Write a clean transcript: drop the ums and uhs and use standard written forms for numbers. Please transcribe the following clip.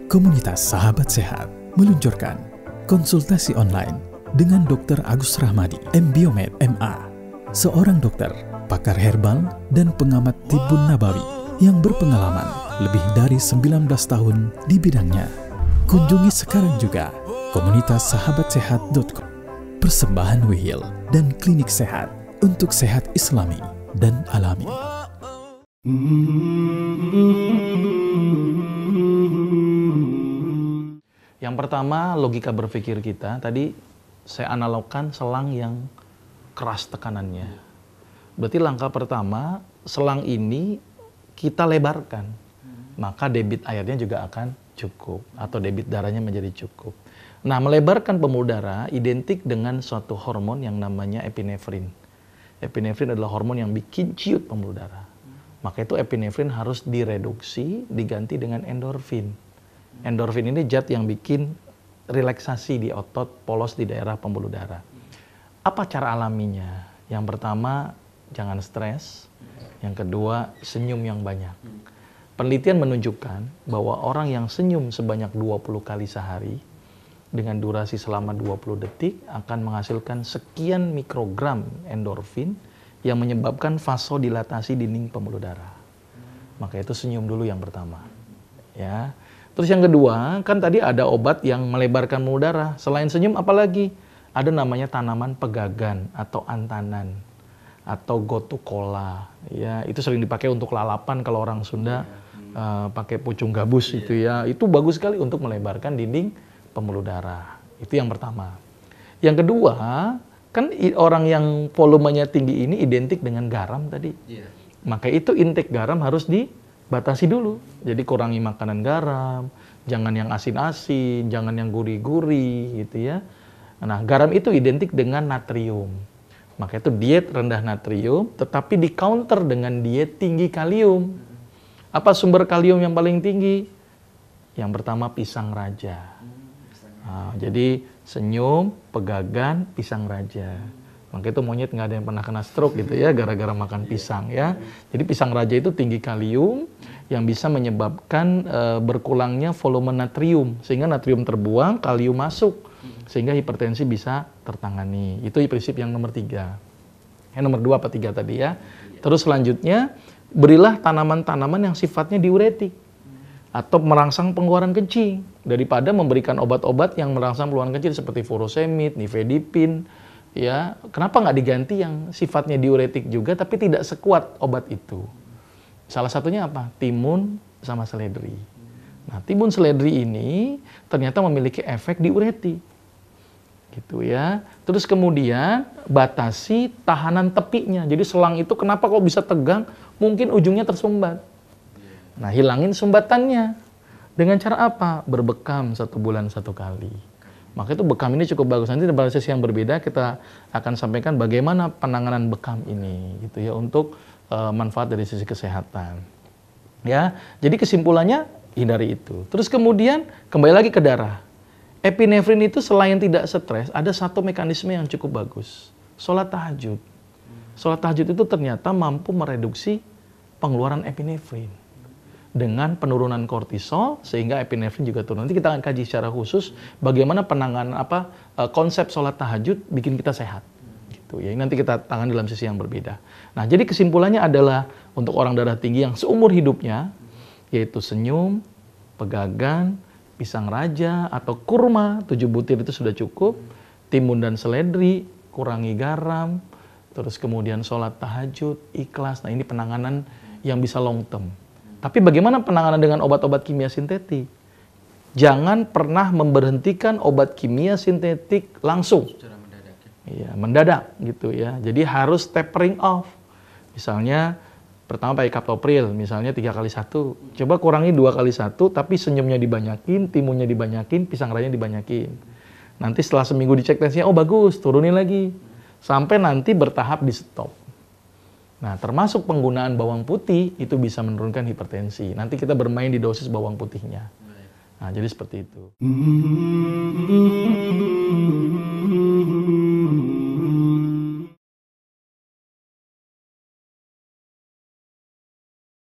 Komunitas Sahabat Sehat meluncurkan konsultasi online dengan Dr. Agus Rahmadi, M.Biomed, MA, seorang dokter, pakar herbal, dan pengamat tibbun nabawi yang berpengalaman lebih dari 19 tahun di bidangnya. Kunjungi sekarang juga komunitas sahabatsehat.com. Persembahan Wihil dan klinik sehat untuk sehat Islami dan alami. Yang pertama, logika berpikir kita. Tadi saya analogkan selang yang keras tekanannya. Berarti langkah pertama, selang ini kita lebarkan. Maka debit airnya juga akan cukup. Atau debit darahnya menjadi cukup. Nah, melebarkan pembuluh darah identik dengan suatu hormon yang namanya epinefrin. Epinefrin adalah hormon yang bikin ciut pembuluh darah. Maka itu epinefrin harus direduksi, diganti dengan endorfin. Endorfin ini zat yang bikin relaksasi di otot polos di daerah pembuluh darah. Apa cara alaminya? Yang pertama, jangan stres. Yang kedua, senyum yang banyak. Penelitian menunjukkan bahwa orang yang senyum sebanyak 20 kali sehari dengan durasi selama 20 detik akan menghasilkan sekian mikrogram endorfin yang menyebabkan vasodilatasi dinding pembuluh darah. Maka itu senyum dulu yang pertama. Ya. Terus yang kedua, kan tadi ada obat yang melebarkan pembuluh darah. Selain senyum, apalagi? Ada namanya tanaman pegagan atau antanan atau gotu kola. Ya, itu sering dipakai untuk lalapan kalau orang Sunda pakai pucung gabus itu ya. Itu bagus sekali untuk melebarkan dinding pembuluh darah. Itu yang pertama. Yang kedua, kan orang yang volumenya tinggi ini identik dengan garam tadi. Maka itu intake garam harus dibatasi dulu. Jadi kurangi makanan garam, jangan yang asin-asin, jangan yang gurih-gurih gitu ya. Nah, garam itu identik dengan natrium. Maka itu diet rendah natrium, tetapi di counter dengan diet tinggi kalium. Apa sumber kalium yang paling tinggi? Yang pertama pisang raja. Nah, jadi senyum, pegagan, pisang raja. Maka itu monyet nggak ada yang pernah kena stroke gitu ya, gara-gara makan pisang ya. Jadi pisang raja itu tinggi kalium yang bisa menyebabkan berkurangnya volume natrium. Sehingga natrium terbuang, kalium masuk. Sehingga hipertensi bisa tertangani. Itu prinsip yang nomor 3. Yang nomor 2 apa 3 tadi ya. Terus selanjutnya, berilah tanaman-tanaman yang sifatnya diuretik. Atau merangsang pengeluaran kencing. Daripada memberikan obat-obat yang merangsang pengeluaran kencing seperti furosemid, nifedipin. Ya, kenapa nggak diganti yang sifatnya diuretik juga tapi tidak sekuat obat itu? Salah satunya apa? Timun sama seledri. Nah, timun seledri ini ternyata memiliki efek diuretik. Gitu ya. Terus kemudian batasi tahanan tepinya. Jadi selang itu kenapa kok bisa tegang? Mungkin ujungnya tersumbat. Nah, hilangin sumbatannya. Dengan cara apa? Berbekam 1 bulan 1 kali. Maka itu bekam ini cukup bagus. Nanti pada sesi yang berbeda kita akan sampaikan bagaimana penanganan bekam ini gitu ya untuk manfaat dari sisi kesehatan. Ya. Jadi kesimpulannya hindari itu. Terus kemudian kembali lagi ke darah. Epinefrin itu selain tidak stres, ada satu mekanisme yang cukup bagus. Sholat tahajud. Sholat tahajud itu ternyata mampu mereduksi pengeluaran epinefrin dengan penurunan kortisol sehingga epinefrin juga turun. Nanti kita akan kaji secara khusus bagaimana penanganan konsep sholat tahajud bikin kita sehat. Gitu ya. Nanti kita tangani dalam sisi yang berbeda. Nah, jadi kesimpulannya adalah untuk orang darah tinggi yang seumur hidupnya yaitu senyum, pegagan, pisang raja atau kurma 7 butir itu sudah cukup, timun dan seledri, kurangi garam, terus kemudian sholat tahajud, ikhlas. Nah, ini penanganan yang bisa long term. Tapi bagaimana penanganan dengan obat-obat kimia sintetik? Jangan pernah memberhentikan obat kimia sintetik langsung. Secara mendadak. Iya, mendadak gitu ya. Jadi harus tapering off. Misalnya pertama pakai captopril, misalnya 3x1. Coba kurangi 2x1, tapi senyumnya dibanyakin, timunnya dibanyakin, pisang rajanya dibanyakin. Nanti setelah seminggu dicek tensinya, oh bagus, turunin lagi. Sampai nanti bertahap di stop. Nah, termasuk penggunaan bawang putih itu bisa menurunkan hipertensi. Nanti kita bermain di dosis bawang putihnya. Nah, jadi seperti itu.